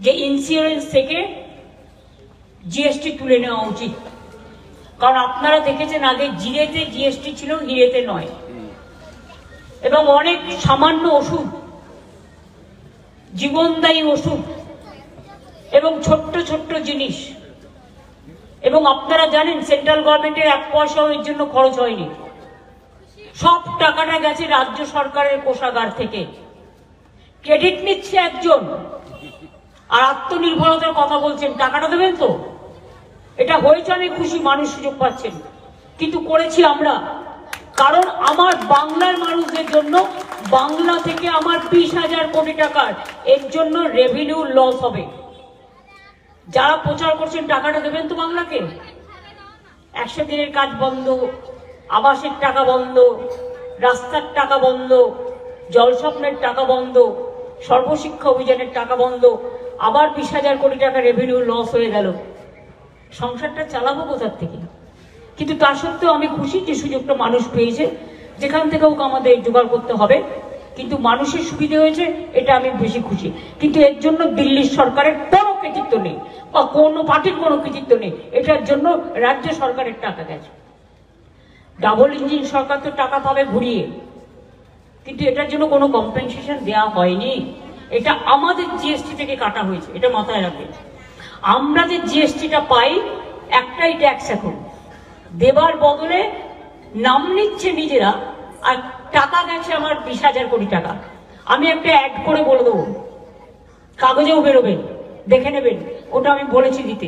যে ইন্স্যুরেন্স থেকে জিএসটি তুলে নেওয়া উচিত। কারণ আপনারা দেখেছেন আগে জিরেতে জিএসটি ছিল, হিরেতে নয়। এবং অনেক সামান্য ওষুধ, জীবনদায়ী ওষুধ এবং ছোট্ট ছোট্ট জিনিস, এবং আপনারা জানেন সেন্ট্রাল গভর্নমেন্টের 1 পয়সাও এর জন্য খরচ হয়নি। সব টাকাটা গেছে রাজ্য সরকারের কোষাগার থেকে। ক্রেডিট নিচ্ছে একজন আর আত্মনির্ভরতার কথা বলছেন, টাকাটা দেবেন তো? এটা হয়েছে, আমি খুশি, মানুষ সুযোগ পাচ্ছেন, কিন্তু করেছি আমরা। কারণ আমার বাংলার মানুষদের জন্য, বাংলা থেকে আমার 20,000 কোটি টাকার এর জন্য রেভিনিউ লস হবে। যারা প্রচার করছেন টাকাটা দেবেন তো বাংলাকে, 100 দিনের কাজ বন্ধ, আবাসের টাকা বন্ধ, রাস্তার টাকা বন্ধ, জলস্বপ্নের টাকা বন্ধ, সর্বশিক্ষা অভিযানের টাকা বন্ধ, আবার 20,000 কোটি টাকা রেভিনিউ লস হয়ে গেল। সংসারটা চালাবো কোথার থেকে? কিন্তু তা সত্ত্বেও আমি খুশি যে সুযোগটা মানুষ পেয়েছে, যেখান থেকে হোক আমাদের জোগাড় করতে হবে, কিন্তু মানুষের সুবিধা হয়েছে, এটা আমি বেশি খুশি। কিন্তু এর জন্য দিল্লির সরকারের কোনো কৃতিত্ব নেই বা কোনো পার্টির কোনো কৃতিত্ব নেই, এটার জন্য রাজ্য সরকারের টাকা গেছে। ডাবল ইঞ্জিন সরকার তো টাকা পাবে ঘুরিয়ে, কিন্তু এটার জন্য কোনো কম্পেনসেশন দেওয়া হয়নি। এটা আমাদের জিএসটি থেকে কাটা হয়েছে, এটা মাথায় রাখবেন। আমরা যে জিএসটিটা পাই, একটাই ট্যাক্স এখন দেবার বদলে নাম নিচ্ছে নিজেরা, আর টাকা গেছে আমার 20,000 কোটি টাকা। আমি একটা অ্যাড করে বলে দেবো, কাগজেও বেরোবেন, দেখে নেবেন, ওটা আমি বলেছি দিতে।